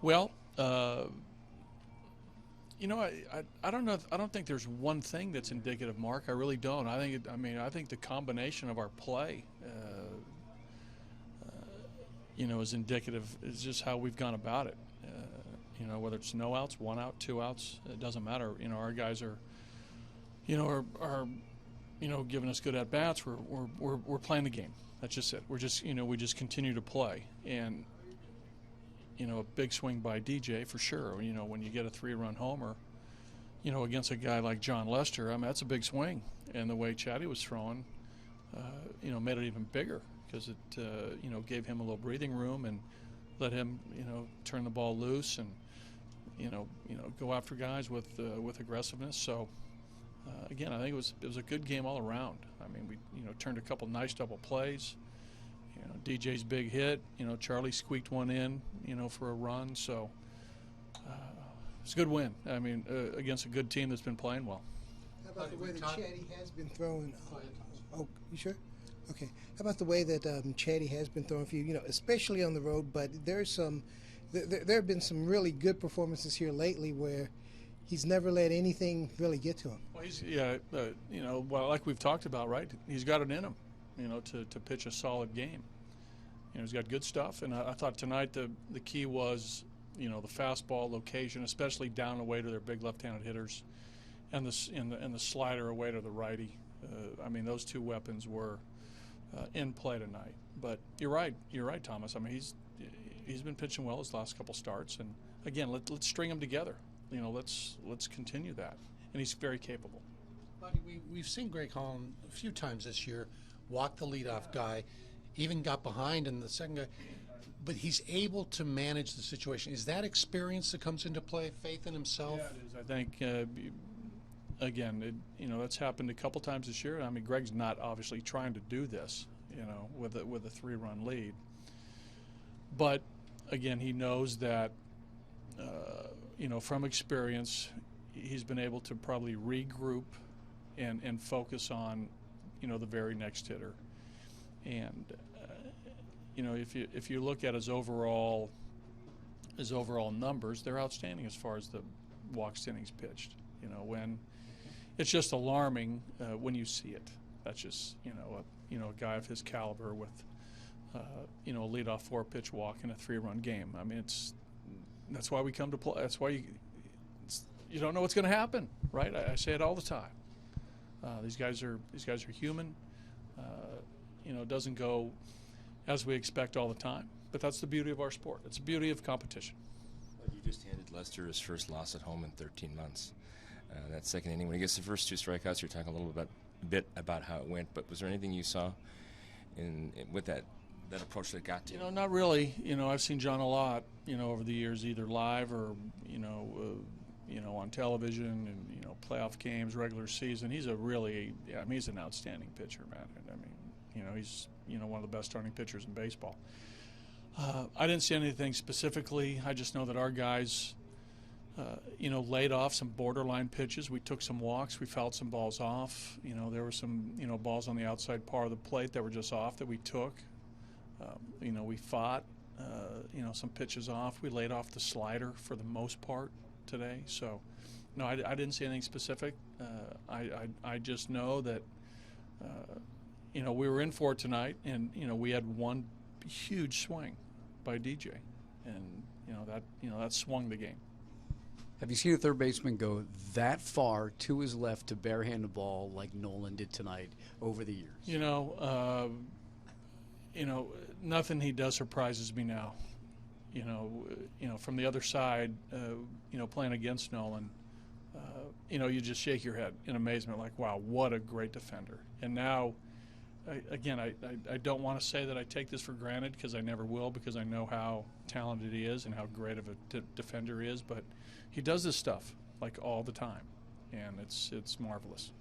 Well, I don't know. I don't think there's one thing that's indicative, Mark. I really don't. I think the combination of our play, is indicative. Is just how we've gone about it. Whether it's no outs, 1 out, 2 outs, it doesn't matter. Our guys are, are giving us good at bats. We're playing the game. That's just it. We're just, we just continue to play. And a big swing by DJ for sure. When you get a 3-run homer, against a guy like John Lester, that's a big swing. And the way Chatty was throwing, made it even bigger because it, gave him a little breathing room and let him, turn the ball loose and, go after guys with aggressiveness. So, again, I think it was a good game all around. We, turned a couple nice double plays. DJ's big hit. Charlie squeaked one in, for a run. So it's a good win. Against a good team that's been playing well. How about the way that Chatty has been throwing? Oh, you sure? Okay. How about the way that Chatty has been throwing for you? Especially on the road. But there's there have been some really good performances here lately where he's never let anything really get to him. Well, like we've talked about, right? He's got it in him, to pitch a solid game. He's got good stuff, and I thought tonight the key was, the fastball location, especially down away to their big left-handed hitters, and the slider away to the righty. Those two weapons were in play tonight. But you're right, Thomas. He's been pitching well his last couple starts, and again, let's string them together. Let's continue that, and he's very capable. Buddy, we've seen Greg Holland a few times this year walk the leadoff guy, even got behind in the second guy, but he's able to manage the situation. Is that experience that comes into play, faith in himself? Yeah, it is. I think, again, that's happened a couple times this year. Greg's not obviously trying to do this, with a 3-run lead. But, again, he knows that, from experience, he's been able to probably regroup and focus on, the very next hitter. And if you look at his overall numbers, they're outstanding as far as the walks to innings pitched. When it's just alarming when you see it. That's just a guy of his caliber with a leadoff 4-pitch walk in a 3-run game. That's why we come to play. That's why you don't know what's going to happen, right? I say it all the time. These guys are human. It doesn't go as we expect all the time. But that's the beauty of our sport. It's the beauty of competition. You just handed Lester his first loss at home in 13 months. That second inning, when he gets the first 2 strikeouts, you're talking a little bit about how it went. But was there anything you saw with that approach that got to you? Not really. I've seen John a lot, over the years, either live or, on television and, playoff games, regular season. He's he's an outstanding pitcher, man. He's, one of the best starting pitchers in baseball. I didn't see anything specifically. I just know that our guys, laid off some borderline pitches. We took some walks. We fouled some balls off. There were some, balls on the outside part of the plate that were just off that we took. We fought, some pitches off. We laid off the slider for the most part today. So, no, I didn't see anything specific. I just know that, we were in for it tonight, and, we had one huge swing by DJ, and, that swung the game. Have you seen a third baseman go that far to his left to barehand the ball like Nolan did tonight over the years? Nothing he does surprises me now. From the other side, playing against Nolan, you just shake your head in amazement, like, wow, what a great defender. And now, I don't want to say that I take this for granted, because I never will, because I know how talented he is and how great of a defender he is. But he does this stuff like all the time, and it's marvelous.